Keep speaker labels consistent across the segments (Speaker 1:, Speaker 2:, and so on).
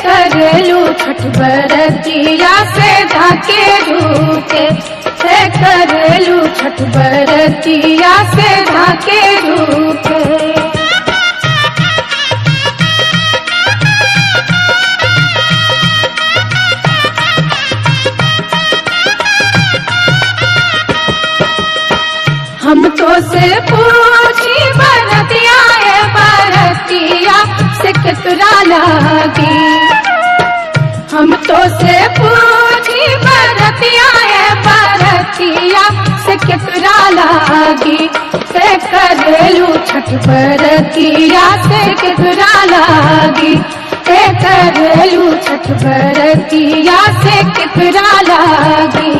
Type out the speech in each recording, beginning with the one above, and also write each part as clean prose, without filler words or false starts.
Speaker 1: करेलू छठ बरतिया से ढाके रूके से करेलू छठ बरतिया से ढाके रूके। हम तो से पूछी बरतिया बरतिया से कितना लागी। हम तो से पूछी बरतिया बरतिया से कितना लागी। से करेलू छठ बरतिया से कितना लागी। से करेलू छठ बरतिया से कितना लागी।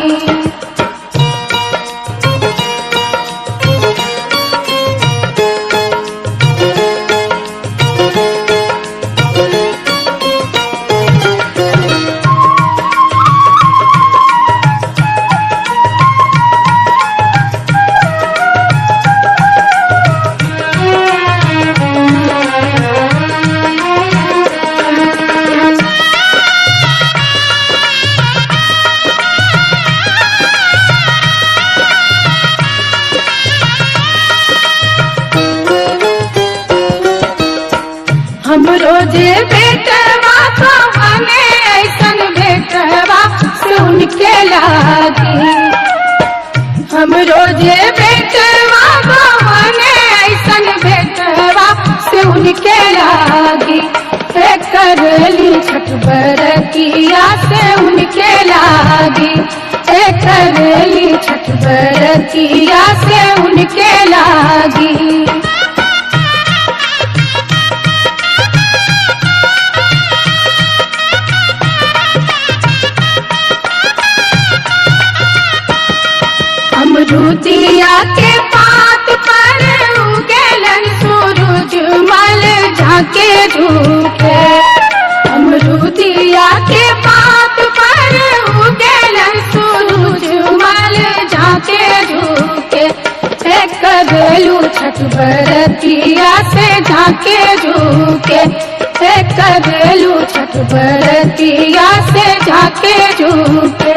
Speaker 1: हम रोजे बेटवा तो हमें ऐसन बेटवा सुन के लागी। हम रोजे बेटवा तो हमें ऐसन बेटवा सुन के लागी। से करेली छठ बरतिया से उनके लागी। से करेली छठ बरतिया से उनके लागी। अमरूदिया के पात पर उगेलन सूरज मल झाके झूके। अमरूदिया के पात पर उगेलन सूरज मल झाके झूके। से करेलू छठ बरतिया से झाके झूके। से करेलू छठ बरतिया से झाके झूके।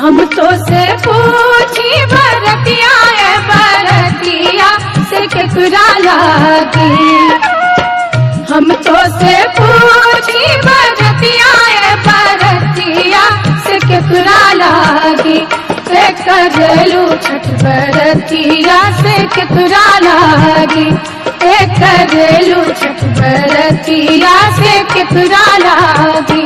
Speaker 1: हम तो से पूछी बरतिया बरतिया से केकरा लागी। हम तो से पूछी बरतिया बरतिया से केकरा लागी। से करेलू छठ बरतिया से केकरा लागी। से करेलू छठ बरतिया से केकरा लागी।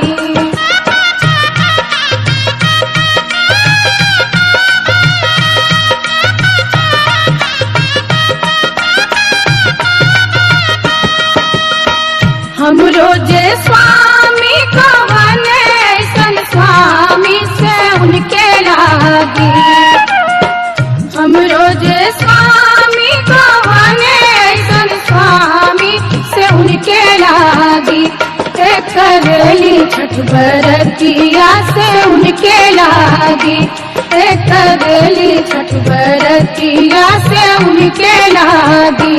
Speaker 1: हम रोजे स्वामी कवन ऐसन स्वामी से उनके लागी। हम रोजे स्वामी कवन ऐसन स्वामी से उनके लागी। से करेली छठ बरतिया से उनके लागी। से करेली छठ बरतिया से उनके लागी।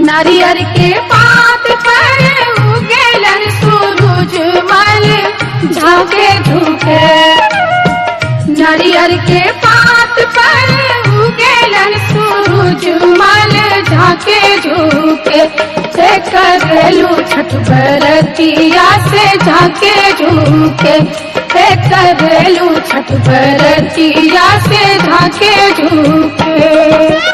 Speaker 1: नारियर के पात पर उगेलन सूरज आगे झुके। नारियल के पात पर उगेलन सूरज मल झाके झुके। से करेलू छठ बरतिया से झाके झुके। से करेलू छठ बरतिया से झाके झुके।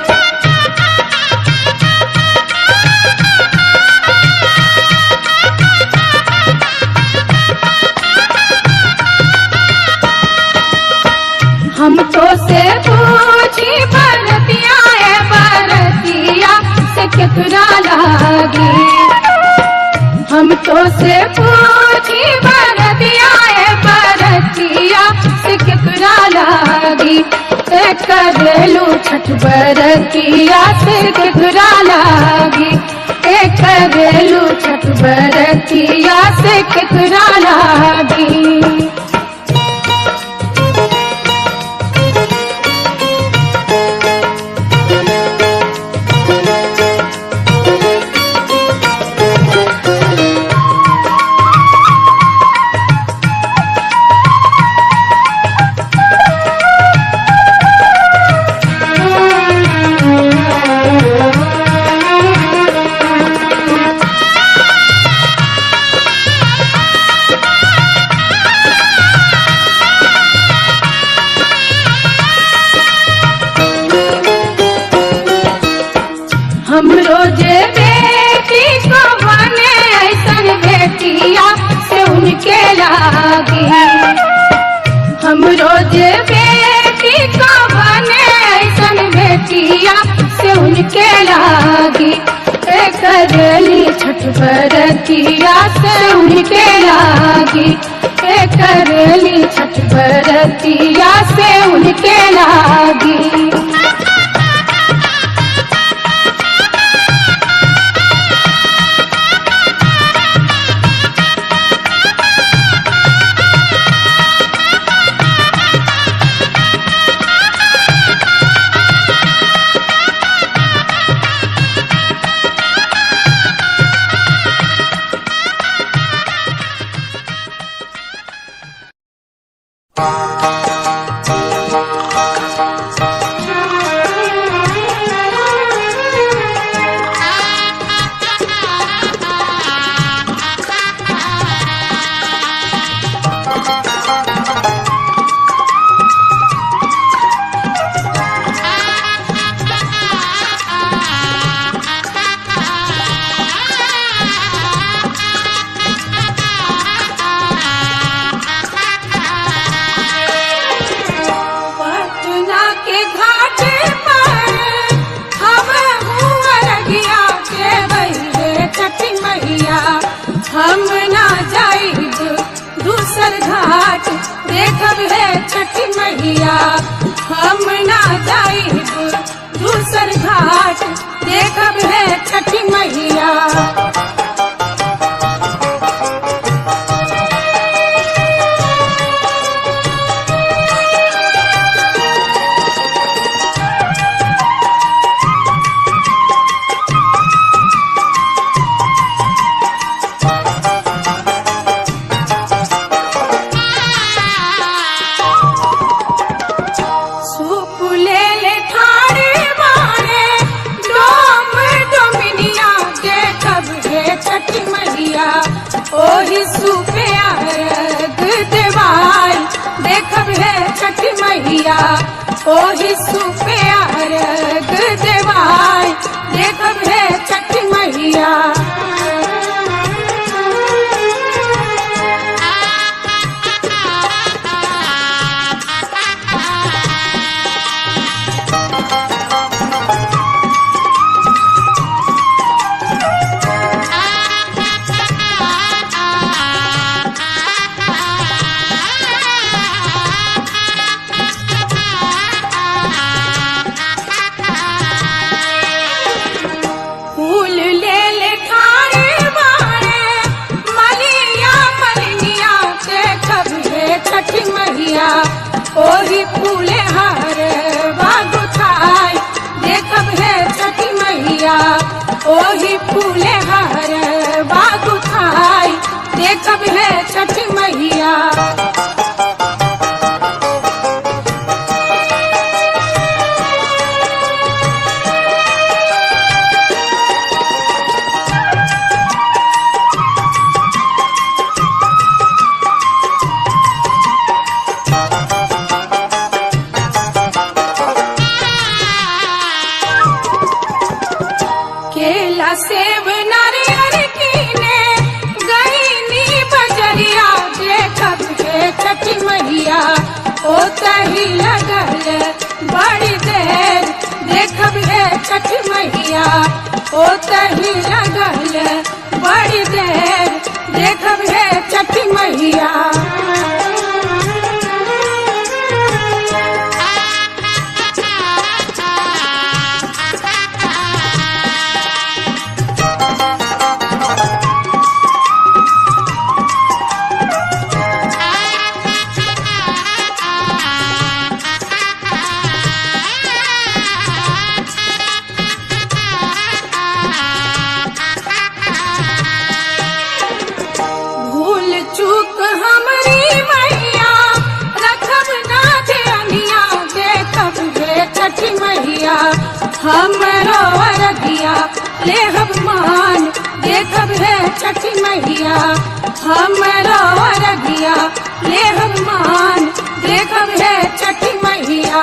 Speaker 1: हम तो से पूछी बरतिया है बरतिया से केकरा लागी। हम तो से पूछी बरतिया है बरतिया से केकरा लागी। से करेलू छठ बरतिया से केकरा लागी। से करेलू छठ बरतिया से केकरा लागी। हम रोजे बेटी को बने ऐसन बेटिया से उनके लागी। हम रोजे बेटी को बने ऐसन बेटिया से उनके लागी। करेली छठ बरतिया से उनके लागी। करेली छठ बरतिया से उनके लागी। हम ना जाइब दूसर घाट देखब है छठी मैया। हम ना जाइब दूसर घाट देखब है छठी मैया। ओही सुपे अर्घ देवाई देखब है छठी मैया। ओही सुपे अर्घ देवाई देखब है छठी मैया। ओ तही लगल बड़ी देर देखब हे छठ मैया ओ तही लगल बड़ी देर देखब हे छठ मैया चूक हमरी मैया रखब ना ध्यानिया देखब हे छठी मैया हमरो अरगिया लेहब मान देखब हे छठी मैया हमरो अरगिया लेहब मान देखब हे छठी मैया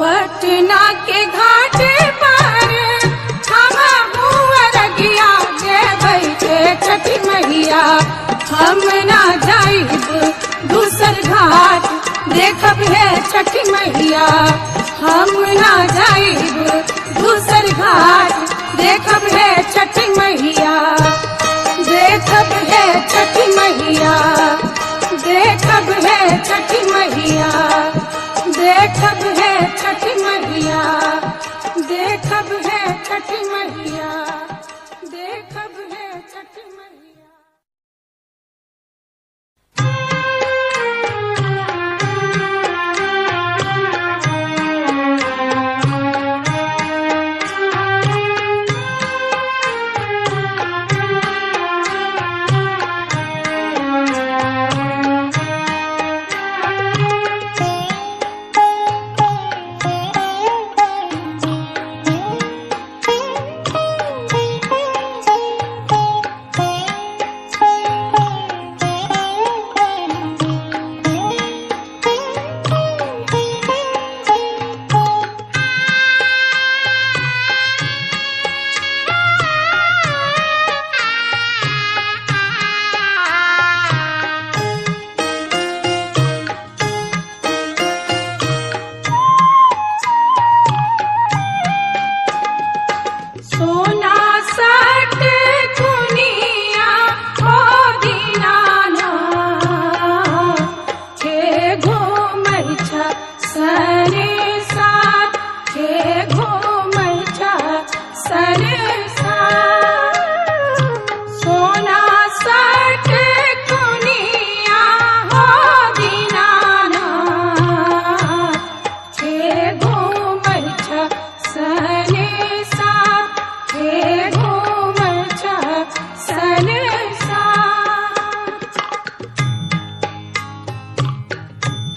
Speaker 1: पटना के घाट पर हम अरगिया देबै के छठी मैया हम ना जाइब दूसर घाट देखब हे छठी मैया हम ना जाइब दूसर घाट देखब हे छठी मैया देखब हे छठी मैया देखब हे छठी मैया देखब हे छठी मैया देखब हे छठी मैया।